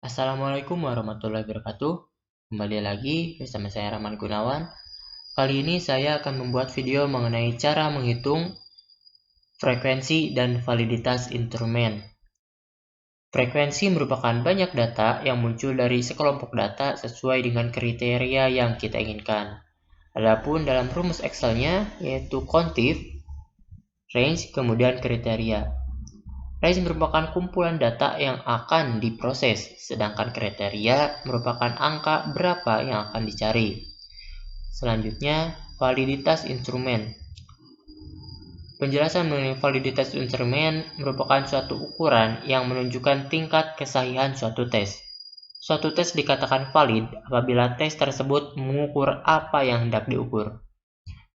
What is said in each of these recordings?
Assalamualaikum warahmatullahi wabarakatuh. Kembali lagi bersama saya Rahman Gunawan. Kali ini saya akan membuat video mengenai cara menghitung frekuensi dan validitas instrumen. Frekuensi merupakan banyak data yang muncul dari sekelompok data sesuai dengan kriteria yang kita inginkan. Adapun dalam rumus Excel-nya yaitu quantif, range, kemudian kriteria. Range merupakan kumpulan data yang akan diproses, sedangkan kriteria merupakan angka berapa yang akan dicari. Selanjutnya, validitas instrumen. Penjelasan mengenai validitas instrumen merupakan suatu ukuran yang menunjukkan tingkat kesahihan suatu tes. Suatu tes dikatakan valid apabila tes tersebut mengukur apa yang hendak diukur.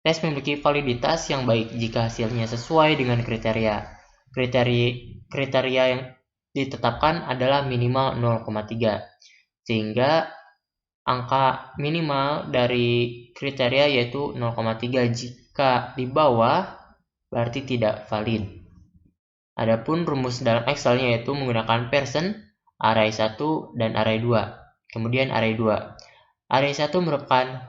Tes memiliki validitas yang baik jika hasilnya sesuai dengan kriteria. Kriteria yang ditetapkan adalah minimal 0,3, sehingga angka minimal dari kriteria yaitu 0,3. Jika di bawah berarti tidak valid. Adapun rumus dalam Excel yaitu menggunakan person, array 1 dan array 2. Kemudian array 2. Array 1 merupakan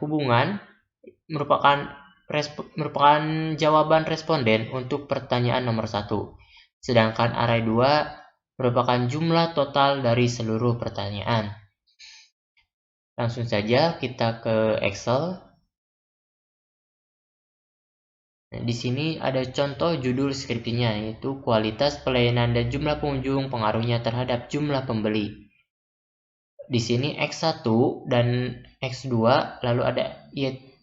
jawaban responden untuk pertanyaan nomor 1. Sedangkan array 2 merupakan jumlah total dari seluruh pertanyaan. Langsung saja kita ke Excel. Nah, di sini ada contoh judul skripsinya yaitu kualitas pelayanan dan jumlah pengunjung pengaruhnya terhadap jumlah pembeli. Di sini X1 dan X2 lalu ada Y1.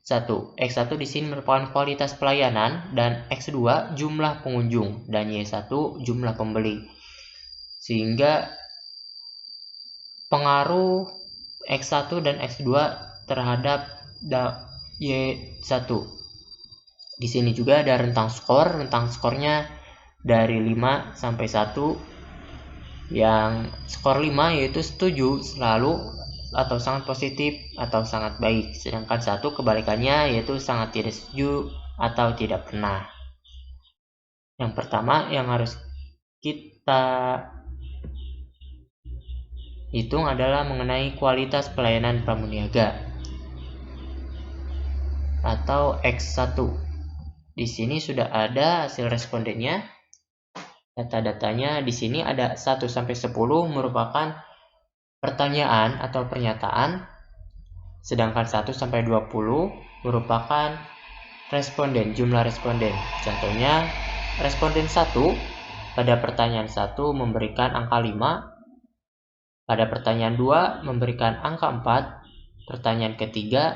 X1 di sini merupakan kualitas pelayanan dan X2 jumlah pengunjung dan Y1 jumlah pembeli. Sehingga pengaruh X1 dan X2 terhadap Y1. Di sini juga ada rentang skor. Rentang skornya dari 5 sampai 1. Yang skor 5 yaitu setuju, selalu, atau sangat positif, atau sangat baik. Sedangkan 1 kebalikannya yaitu sangat tidak setuju atau tidak pernah. Yang pertama yang harus kita hitung adalah mengenai kualitas pelayanan pramuniaga atau X1. Di sini sudah ada hasil respondennya. Data-datanya di sini ada 1 sampai 10 merupakan pertanyaan atau pernyataan, sedangkan 1 sampai 20 merupakan responden, jumlah responden. Contohnya, responden 1 pada pertanyaan 1 memberikan angka 5, pada pertanyaan 2 memberikan angka 4, pertanyaan ketiga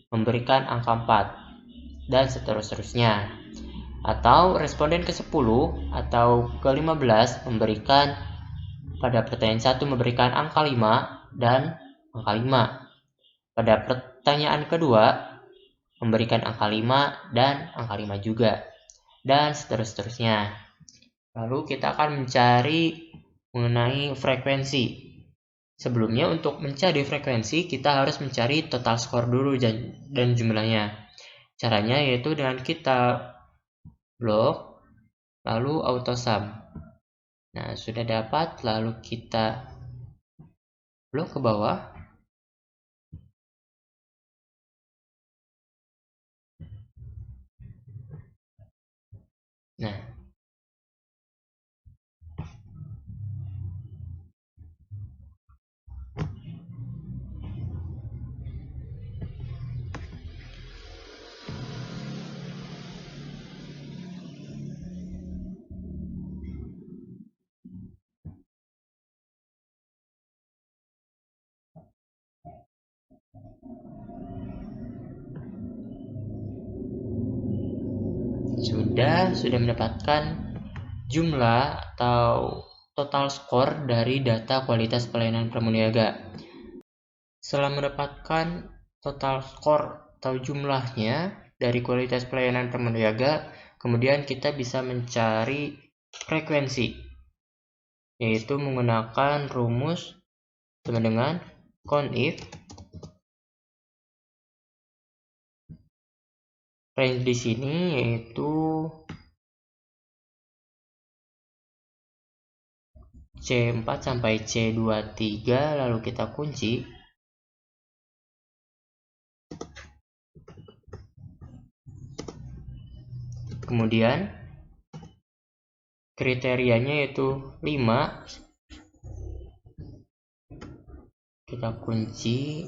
memberikan angka 4, dan seterusnya. Atau responden ke-10 atau ke-15 memberikan pada pertanyaan 1 memberikan angka 5 dan angka 5. Pada pertanyaan kedua memberikan angka 5 dan angka 5 juga, dan seterusnya. Lalu kita akan mencari mengenai frekuensi. Sebelumnya untuk mencari frekuensi kita harus mencari total skor dulu dan jumlahnya. Caranya yaitu dengan kita blok lalu auto sum. Nah, sudah dapat, lalu kita blok ke bawah. Nah, sudah mendapatkan jumlah atau total skor dari data kualitas pelayanan pramuniaga. Setelah mendapatkan total skor atau jumlahnya dari kualitas pelayanan pramuniaga, kemudian kita bisa mencari frekuensi, yaitu menggunakan rumus sama dengan conif. Range di sini yaitu C4 sampai C23, lalu kita kunci. Kemudian kriterianya yaitu 5. Kita kunci,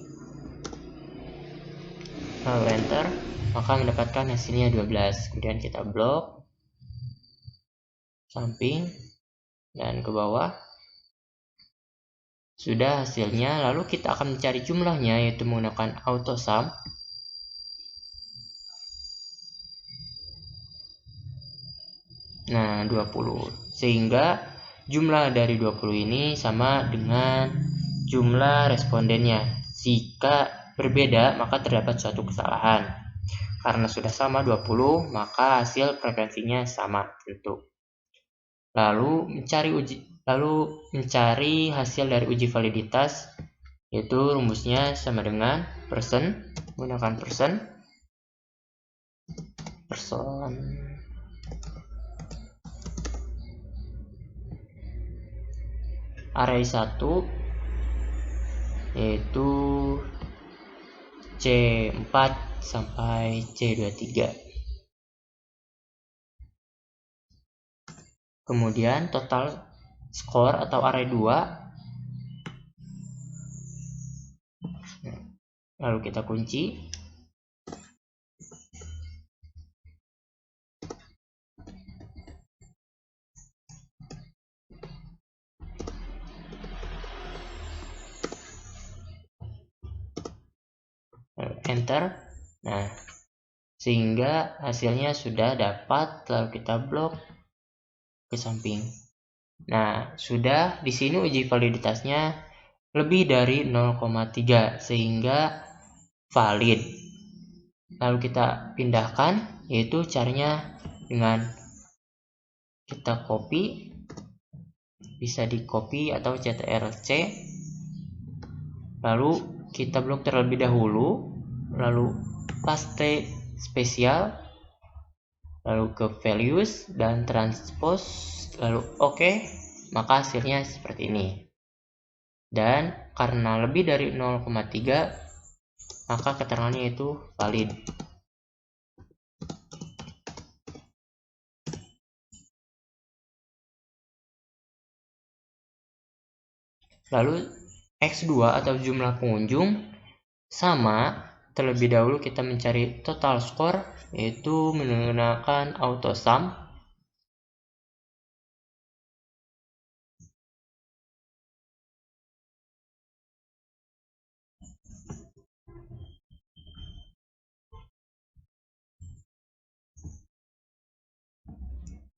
lalu enter, maka mendapatkan hasilnya 12. Kemudian kita blok samping dan ke bawah. Sudah hasilnya, lalu kita akan mencari jumlahnya yaitu menggunakan auto sum. Nah, 20. Sehingga jumlah dari 20 ini sama dengan jumlah respondennya. Jika berbeda, maka terdapat suatu kesalahan. Karena sudah sama 20, maka hasil frekuensinya sama tentu. Lalu mencari hasil dari uji validitas, yaitu rumusnya sama dengan persen, menggunakan persen array 1 yaitu C4 sampai C23. Kemudian total score atau array 2. Lalu kita kunci. Enter. Nah, sehingga hasilnya sudah dapat, lalu kita blok ke samping. Nah, sudah di sini uji validitasnya lebih dari 0,3 sehingga valid. Lalu kita pindahkan, yaitu caranya dengan kita copy, bisa di copy atau CTRL-C, lalu kita blok terlebih dahulu, lalu paste spesial, lalu ke values dan transpose, lalu OK, maka hasilnya seperti ini. Dan karena lebih dari 0,3, maka keterangannya itu valid. Lalu X2 atau jumlah pengunjung sama. Terlebih dahulu kita mencari total score, yaitu menggunakan auto sum.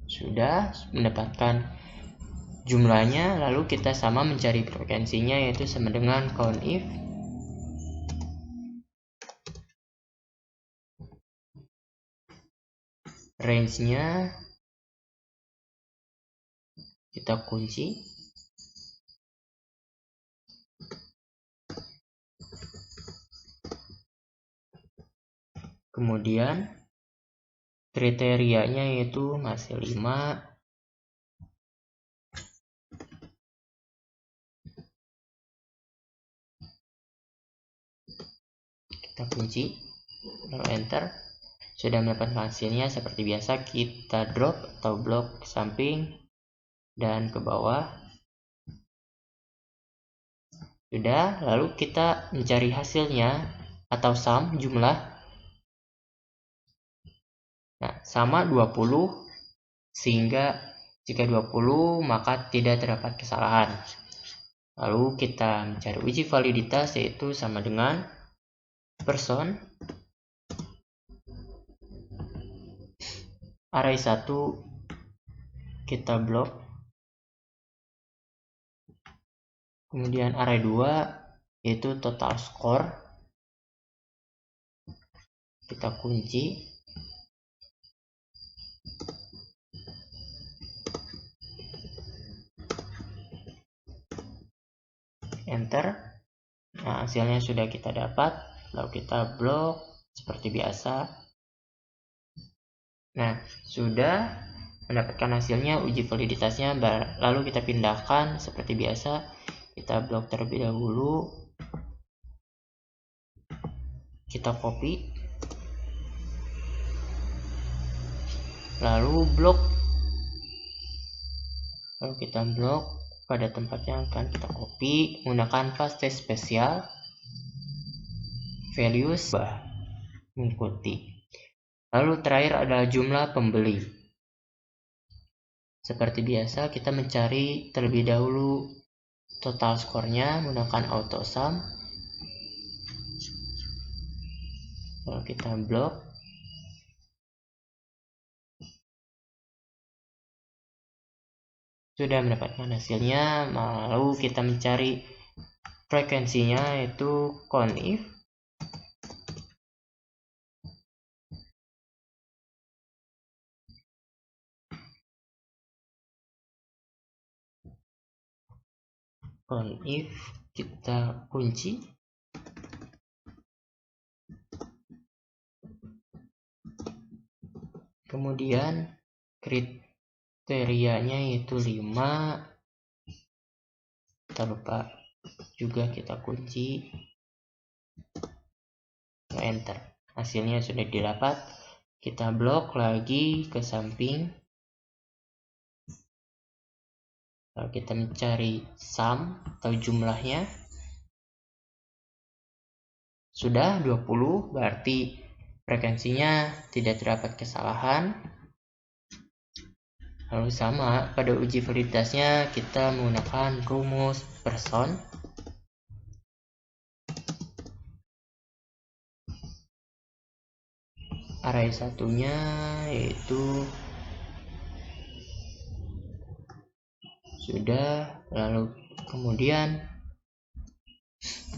Sudah mendapatkan jumlahnya, lalu kita sama mencari frekuensinya, yaitu sama dengan COUNTIF. Range-nya kita kunci. Kemudian kriterianya yaitu masih 5. Kita kunci, lalu enter. Sudah mendapatkan hasilnya seperti biasa, kita drop atau blok ke samping dan ke bawah. Sudah, lalu kita mencari hasilnya atau sum jumlah. Nah, sama 20, sehingga jika 20 maka tidak terdapat kesalahan. Lalu kita mencari uji validitas, yaitu sama dengan person array 1 kita blok. Kemudian array 2 yaitu total score, kita kunci. Enter. Nah, hasilnya sudah kita dapat, lalu kita blok seperti biasa. Nah, sudah mendapatkan hasilnya, uji validitasnya, lalu kita pindahkan seperti biasa. Kita blok terlebih dahulu, kita copy, lalu blok, lalu kita blok pada tempat yang akan kita copy menggunakan paste spesial, values, mengikuti. Lalu terakhir adalah jumlah pembeli. Seperti biasa, kita mencari terlebih dahulu total skornya menggunakan auto sum. Lalu kita blok. Sudah mendapatkan hasilnya, lalu kita mencari frekuensinya, yaitu conif kita kunci, kemudian kriterianya yaitu 5, tak lupa juga kita kunci, enter. Hasilnya sudah didapat. Kita blok lagi ke samping, lalu kita mencari sum atau jumlahnya. Sudah 20, berarti frekuensinya tidak terdapat kesalahan. Lalu sama, pada uji validitasnya kita menggunakan rumus person. Array satunya yaitu sudah, lalu kemudian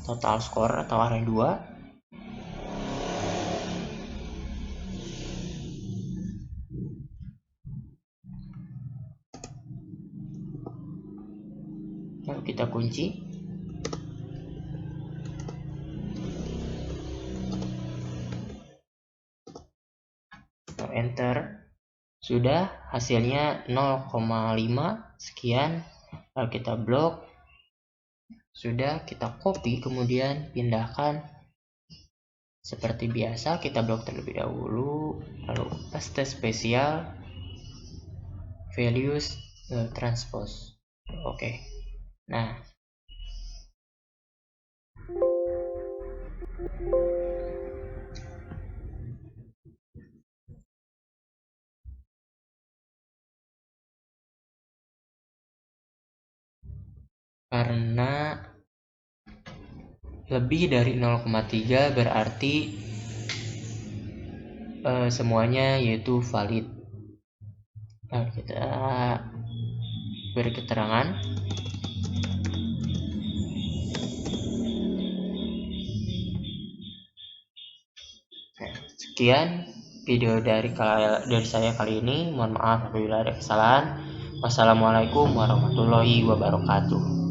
total score atau array 2. Lalu kita kunci. Lalu enter. Sudah, hasilnya 0,5 sekian. Lalu kita blok. Sudah, kita copy, kemudian pindahkan seperti biasa. Kita blok terlebih dahulu, lalu paste spesial, values, transpose. Oke. Nah, karena lebih dari 0,3 berarti semuanya yaitu valid. Nah, kita beri keterangan. Nah, sekian video dari saya kali ini. Mohon maaf apabila ada kesalahan. Wassalamualaikum warahmatullahi wabarakatuh.